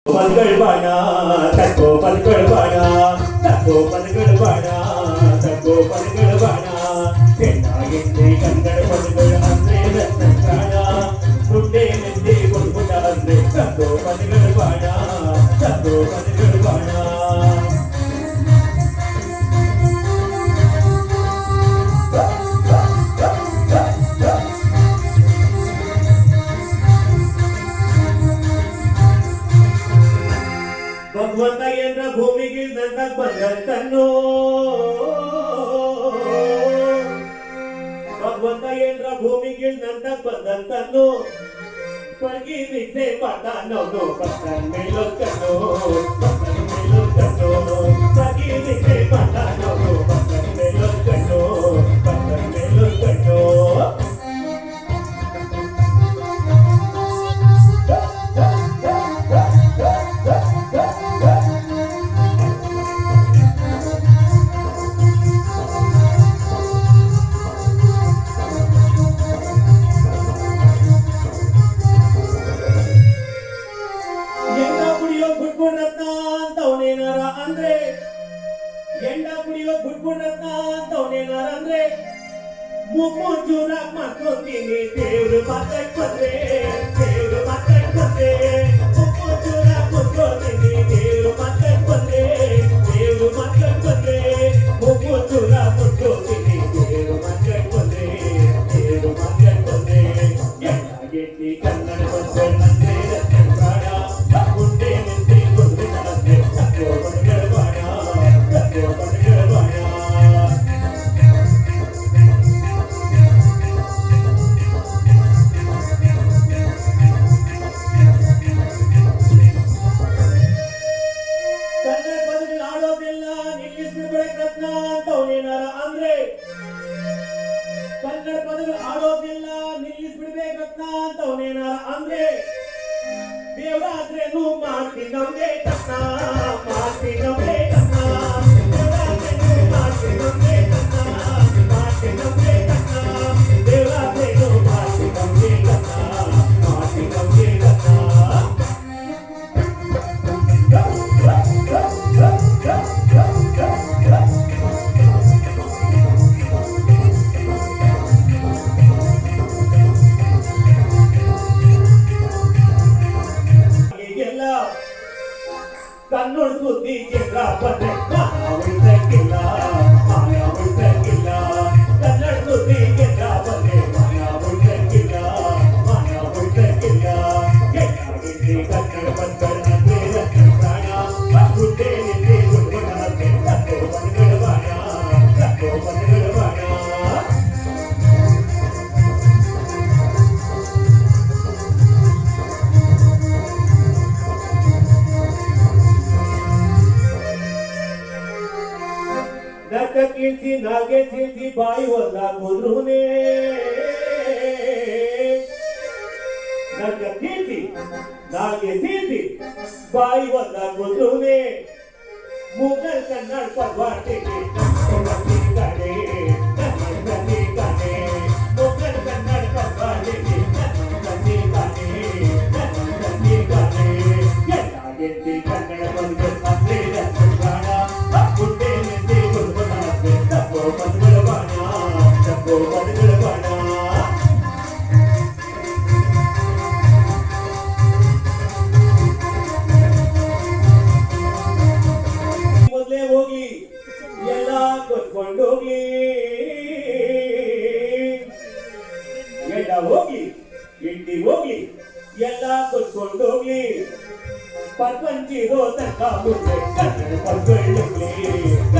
ಪದಗಳಬಾಣ ತಕ್ಕೋ ಪದಗಳಬಾಣ ತಕ್ಕೋ ಪದಗಳಬಾಣ ತಕ್ಕೋ ಪದಗಳಬಾಣ ಹೆಣ್ಣಾಗಿಂದೆ ಕನ್ನಡ ಪದಗಳು ಅಂದ್ರೆ ರತ್ನ ಪ್ರಾಣ ಮುದ್ದೆ ಮೆದ್ದೆ ಗುಡ್ಗುಡ ಅಂದ್ರೆ ತಕ್ಕೋ ಪದಗಳಬಾಣ ತಕ್ಕೋ ಪದಗಳಬಾಣ ಭಗವಂತ ಏನ್ರ ಭೂಮಿಗಿಲ್ದಂತ ಬಂದಂತನ್ನು ಭಗವಂತ ಏನ್ರ ಭೂಮಿಗಿಲ್ದಂತ ಬಂದಂತನ್ನು ಪಗಿ ನಿದ್ದೆ ಪಾತಾನವನು ಪಕ್ಕನ್ ಮೇಲೊಕ್ಕನು ಪಕ್ಕನ್ ಮೇಲೊಕ್ಕನು ಪಗಿ ನಿದ್ದೆ ಪಾತಾನವನು ಪಕ್ಕನ್ ಮೇಲೊಕ್ಕನು ಪಕ್ಕನ್ ಮೇಲೊಕ್ಕನು ಎಂಡ ಕುಡಿಯೋ ಗುಡ್ಗುಡ್ರತ್ನ ಅಂತವನೇನಾರ ಅಂದ್ರೆ ಮುಪ್ಪು ಚೂರ ಮಾಡ್ಕೊತೀನಿ ದೇವ್ರು ಮಾತಾಡ್ಕೊಂಡ್ರೆ ದೇವ್ರು ಮಾತಾಡ್ಕೊಂಡ್ರೆ ಮುಪ್ಪು ಚೂರ ಮುಟ್ಕೊತೀನಿ ದೇವ್ರು ಮಾತಾಡ್ಕೊಂಡ್ರೆ ದೇವ್ರು ಮಾತಾಡ್ಕೊಂಡ್ರೆ ಮುಪ್ಪು ಚೂರ ಮುಟ್ಕೊತೀನಿ ದೇವ್ರು ಮಾತಾಡ್ಕೊಂಡ್ರೆ ದೇವ್ರು ಮಾತಾಡ್ಕೊಂಡ್ರೆ ಎಲ್ಲ ಗೆಟ್ಟಿ ಕನ್ನಡ ಬಂದ್ರೆ ರತ್ನ ಪ್ರಾಣ ಗುಂಡೆ ನಿಂತೆ ಗುಂಡೆ ಅಂದ್ರೆ ತಕ್ಕೋ ಬಂದ್ರೆ ಬಾಣ ತಕ್ಕೋ ಬಂದ್ರೆ ಬಾಣ ಕನ್ನಡ ಪದಗಳು ಆಡೋದಿಲ್ಲ ನಿಲ್ಲಿಸ್ಬಿಡ್ಬೇಕು ರತ್ನ ಅಂತವನೇನಾರ ಅಂದ್ರೆ ಕನ್ನಡ ಪದಗಳು ಆಡೋದಿಲ್ಲ ನಿಲ್ಲಿಸ್ಬಿಡ್ಬೇಕು ರತ್ನ ಅಂತವನೇನಾರ ಅಂದ್ರೆ ದೇವರಾದ್ರೇನು ಮಾಡ್ತೀನಿ ನಮ್ಗೆ ರತ್ನ ಮಾಡ್ತೀನಿ ನಮ್ಗೆ ರತ್ನ ದೇವರಾದ್ರೇನು ಮಾಡ್ತೀನಿ ನಮ್ಗೆ ರತ್ನ ಮಾಡ್ತೀನಿ ನಮ್ಗೆ ರತ್ನ ದೇವರಾದ್ರೇನು ಮಾಡ್ತೀನಿ ನಮ್ಗೆ ರತ್ನ ಮಾಡ್ತೀನಿ ನಮ್ಗೆ ರತ್ನ ಕನ್ನಡ ಸುದ್ದಿ ಕೇಂದ್ರ ಬಂದ್ರೆ ಉಳಿಸಕ್ಕಿಲ್ಲ ಮಾಯ ಉಳಿಸಕ್ಕಿಲ್ಲ ಕನ್ನಡ ಸುದ್ದಿ ಕೇಂದ್ರ ಬಂದ್ರೆ ಮಾಯ ಉಳಿಸಕ್ಕಿಲ್ಲ ಮಾಯ ಉಳಿಸಕ್ಕಿಲ್ಲ ಕೆಟ್ಟಾಗಿದ್ದಿ ಕನ್ನಡ ಬಂದ್ರೆ ರತ್ನ ಪ್ರಾಣ ಗುಡ್ಡೆ ನಿಂದೆ ಗುಡ್ಗುಡ ಅಂದ್ರೆ ತಕ್ಕೋ ಬಂದ್ಗಳ ಬಾಣ ತಕ್ಕೋ ಬಂದ್ಗಳ ಬಾಣ ನಾಗೆ ಸೇರಿಸಿ ಬಾಯಿ ಹೊಲ್ಲ ಕುದ್ರುನೇ ನಾಗೆ ಸೇರಿಸಿ ಬಾಯಿ ಹೊಲ್ಲ ಕುದ್ರುನೇ ಮುಗಲ್ ಕನ್ನಡ ಪದ್ವಾಟಿಗೆ ಕಡೆ ಮುಗಲ್ ಕನ್ನಡ ಪದ್ವಾಟಿಗೆ ಎಲ್ಲ ಗೆದ್ದಿ ಕನ್ನಡ ಬಂದು ಅಂದ್ರೆ ಪ್ರಾಣ ಗುಡ್ಡೆ ನಿಂದೆ ಗುಡ್ಗುಡ ಅಂದ್ರೆ ತಕ್ಕೋ ಪದಗಳ ಬಾಣ ತಕ್ಕೋ ಪದಗಳ ಬಾಣ ಮೊದಲೇ ಹೋಗ್ಲಿ ಎಲ್ಲ ಕೊತ್ಕೊಂಡು ಹೋಗ್ಲಿ ಎಲ್ಲ ಹೋಗ್ಲಿ ಇಂಡಿ ಹೋಗ್ಲಿ ಎಲ್ಲ ಕೊತ್ಕೊಂಡು ಹೋಗ್ಲಿ ಪ್ರಪಂಚಿರೋ ತನಕ ಮುಂದೆ ಕನ್ನಡ ಪದಗಳು